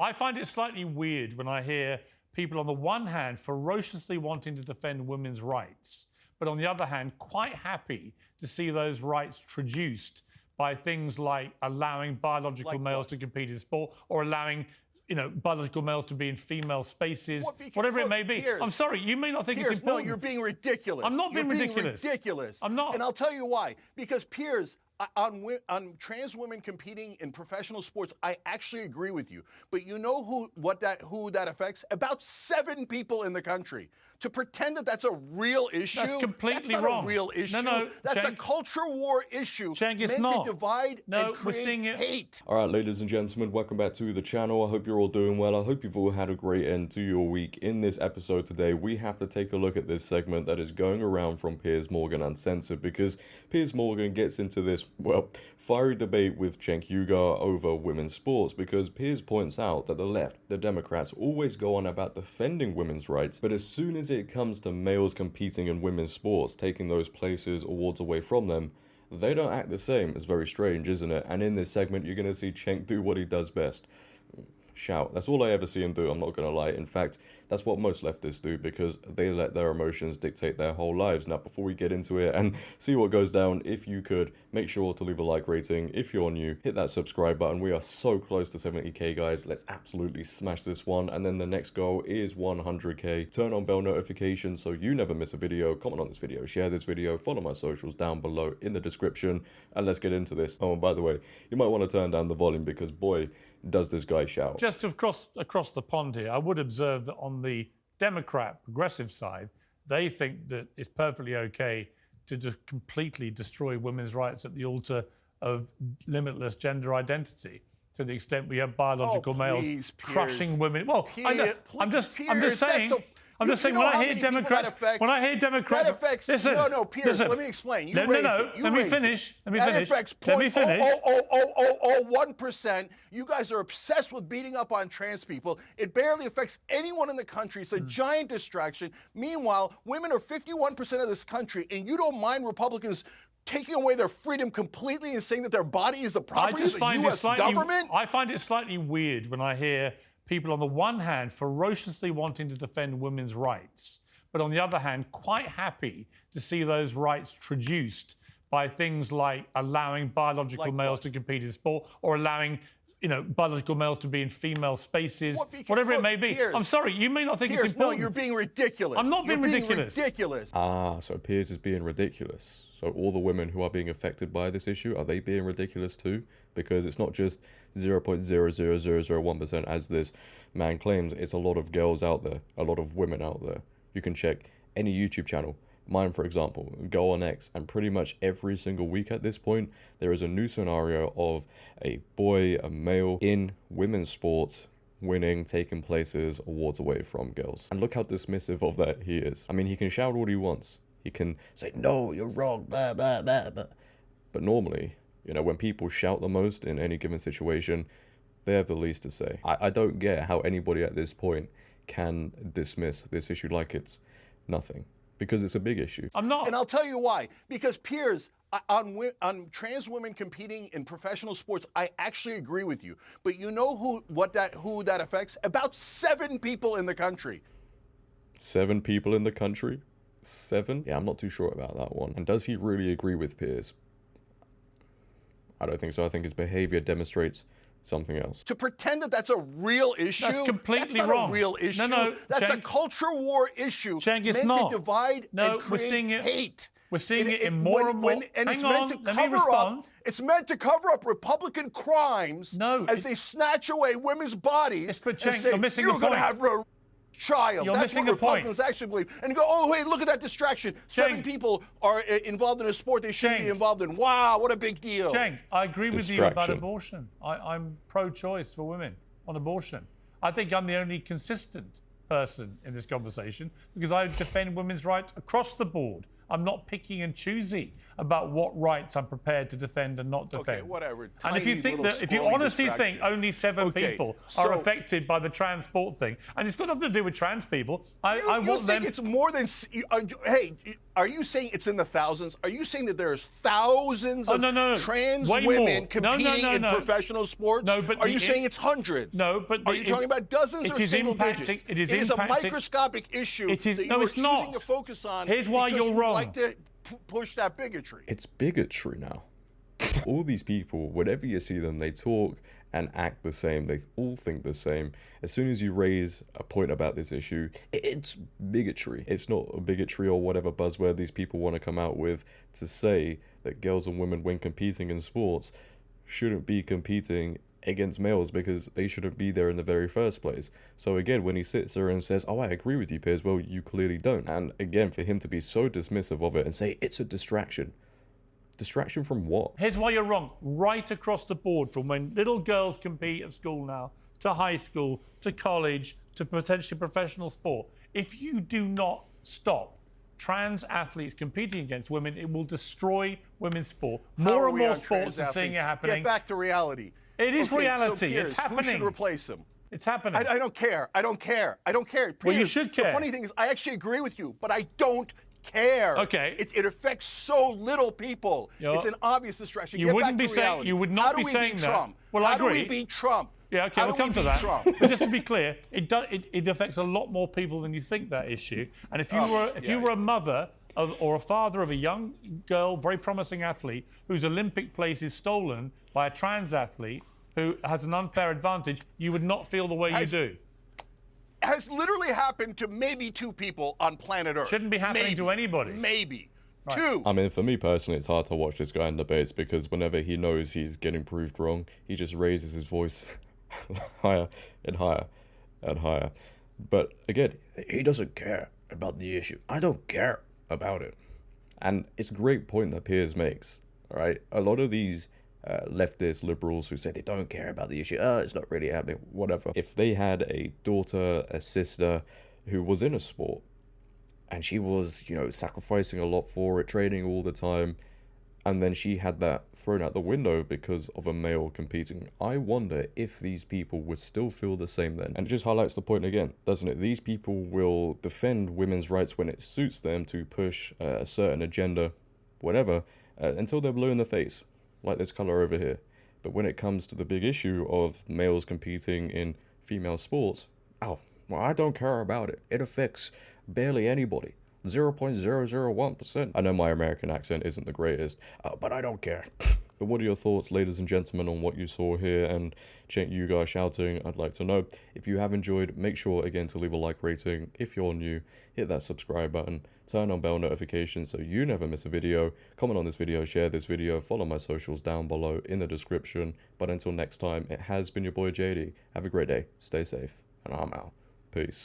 I find it slightly weird when I hear people on the one hand ferociously wanting to defend women's rights, but on the other hand quite happy to see those rights traduced by things like allowing biological males to compete in sport or allowing biological males to be in female spaces, whatever it may be. Piers, I'm sorry, you may not think Piers, it's important. No, you're being ridiculous. I'm not being ridiculous. Ridiculous. I'm not. And I'll tell you why. Because Piers, on trans women competing in professional sports, I actually agree with you. But you know who that affects? About 7 people in the country. To pretend that that's a real issue, that's completely not wrong. A real issue. No, that's Cenk, a culture war issue. Cenk, it's meant not. to divide and we're seeing create it. hate. All right, ladies and gentlemen, welcome back to the channel. I hope you're all doing well. I hope you've all had a great end to your week. In this episode today, we have to take a look at this segment that is going around from Piers Morgan Uncensored, because Piers Morgan gets into this, well, fiery debate with Cenk Uygur over women's sports, because Piers points out that the left, the Democrats, always go on about defending women's rights, but as soon as it comes to males competing in women's sports, taking those places, awards away from them, they don't act the same. It's very strange, isn't it? And in this segment, you're going to see Cenk do what he does best. Shout. That's all I ever see him do, I'm not going to lie. In fact, that's what most leftists do, because they let their emotions dictate their whole lives. Now, before we get into it and see what goes down, if you could, make sure to leave a like rating. If you're new, hit that subscribe button. We are so close to 70k, guys. Let's absolutely smash this one. And then the next goal is 100k. Turn on bell notifications so you never miss a video. Comment on this video, share this video, follow my socials down below in the description, and let's get into this. Oh, and by the way, you might want to turn down the volume, because boy, does this guy shout. Just across the pond here, I would observe that on the Democrat progressive side, they think that it's perfectly okay to just completely destroy women's rights at the altar of limitless gender identity, to the extent we have biological males crushing women. Well, Piers, I know, I'm just saying. I'm just saying, when I hear Democrats, that affects, listen, no, Piers, listen, let me explain. let me finish. That affects 0.00001%. You guys are obsessed with beating up on trans people. It barely affects anyone in the country. It's a giant distraction. Meanwhile, women are 51% of this country, and you don't mind Republicans taking away their freedom completely and saying that their body is a property of the U.S. government? I find it slightly weird when I hear people on the one hand ferociously wanting to defend women's rights, but on the other hand quite happy to see those rights traduced by things like allowing biological males to compete in sport or allowing biological males to be in female spaces, whatever it may be. Piers, I'm sorry, you may not think it's important. No, you're being ridiculous. I'm not being ridiculous. Ah, so Piers is being ridiculous. So all the women who are being affected by this issue, are they being ridiculous too? Because it's not just 0.00001% as this man claims. It's a lot of girls out there, a lot of women out there. You can check any YouTube channel, mine for example, go on X, and pretty much every single week at this point, there is a new scenario of a boy, a male in women's sports winning, taking places, awards away from girls. And look how dismissive of that he is. I mean, he can shout all he wants. He can say, no, you're wrong, blah, blah, blah, blah. But normally, when people shout the most in any given situation, they have the least to say. I don't get how anybody at this point can dismiss this issue like it's nothing, because it's a big issue. I'm not. And I'll tell you why. Because Piers, on trans women competing in professional sports, I actually agree with you. But you know who that affects? About 7 people in the country. 7 people in the country? 7? Yeah, I'm not too sure about that one. And does he really agree with Piers? I don't think so. I think his behavior demonstrates something else. To pretend that that's a real issue, that's completely not wrong. A real issue. No, that's Cenk, a culture war issue. Cenk, it's meant not. To divide and create we're seeing it. Hate. We're seeing it in more and more. And it's Hang meant on, to let me cover respond. up. It's meant to cover up Republican crimes as they snatch away women's bodies. But Cenk, and say, you're missing you're the going to point. have a child. You're That's missing what a point. Republicans actually believe. And you go, oh, wait, look at that distraction. 7 people are involved in a sport they shouldn't be involved in. Wow, what a big deal. Cenk, I agree with you about abortion. I'm pro-choice for women on abortion. I think I'm the only consistent person in this conversation, because I defend women's rights across the board. I'm not picky and choosy about what rights I'm prepared to defend and not defend. Okay, whatever. And if you Tiny think little that, if you scrolling honestly think distraction. only 7 Okay, people so- are affected by the transport thing, and it's got nothing to do with trans people, I You want think them. it's more than? Hey, are you saying it's in the thousands? Are you saying that there's thousands of no. trans Way women more. No, competing in no. professional sports? No, but are you saying it's hundreds? No, but are you talking about dozens it or is single impacting- digits? it is a impacting- microscopic issue It is- that you no, are it's choosing not. to focus on. Here's why because you're you wrong. like to push that bigotry. It's bigotry now. All these people, whenever you see them, they talk and act the same. They all think the same. As soon as you raise a point about this issue, it's bigotry. It's not a bigotry or whatever buzzword these people want to come out with to say that girls and women, when competing in sports, shouldn't be competing against males because they shouldn't be there in the very first place. So again, when he sits there and says, oh, I agree with you, Piers, well, you clearly don't. And again, for him to be so dismissive of it and say it's a distraction. Distraction from what? Here's why you're wrong. Right across the board, from when little girls compete at school now, to high school, to college, to potentially professional sport. If you do not stop trans athletes competing against women, it will destroy women's sport. How More are and we more on sports trans are seeing it athletes? happening. Get back to reality. It is Okay, reality. So Piers, It's happening. Who should replace him? It's happening. I don't care. I don't care. I don't care. Well, you Piers, should care. The funny thing is, I actually agree with you, but I don't care. Okay. It affects so little people. You know, it's an obvious distraction. you Get wouldn't back be to saying- reality. you would not How do be we saying beat that. Trump? Well, I How do we agree. beat Trump? Yeah, okay, How we'll do come we to beat that. Trump? But just to be clear, it affects a lot more people than you think, that issue. And if you were a mother or a father of a young girl, very promising athlete, whose Olympic place is stolen by a trans athlete who has an unfair advantage, you would not feel the way you do. Has literally happened to maybe 2 people on planet Earth. Shouldn't be happening Maybe. to anybody. Maybe. Right. 2. I mean, for me personally, it's hard to watch this guy in debates because whenever he knows he's getting proved wrong, he just raises his voice higher and higher and higher. But again, he doesn't care about the issue. I don't care about it. And it's a great point that Piers makes, right? A lot of these leftist liberals who say they don't care about the issue, it's not really happening, whatever. If they had a daughter, a sister who was in a sport and she was, sacrificing a lot for it, training all the time, and then she had that thrown out the window because of a male competing, I wonder if these people would still feel the same then. And it just highlights the point again, doesn't it? These people will defend women's rights when it suits them to push a certain agenda, whatever, until they're blue in the face, like this color over here. But when it comes to the big issue of males competing in female sports, well, I don't care about it. It affects barely anybody. 0.001%. I know my American accent isn't the greatest, but I don't care. But what are your thoughts, ladies and gentlemen, on what you saw here? And Cenk, you guys shouting, I'd like to know. If you have enjoyed, make sure again to leave a like rating. If you're new, hit that subscribe button, turn on bell notifications so you never miss a video. Comment on this video, share this video, follow my socials down below in the description. But until next time, it has been your boy JD. Have a great day, stay safe, and I'm out. Peace.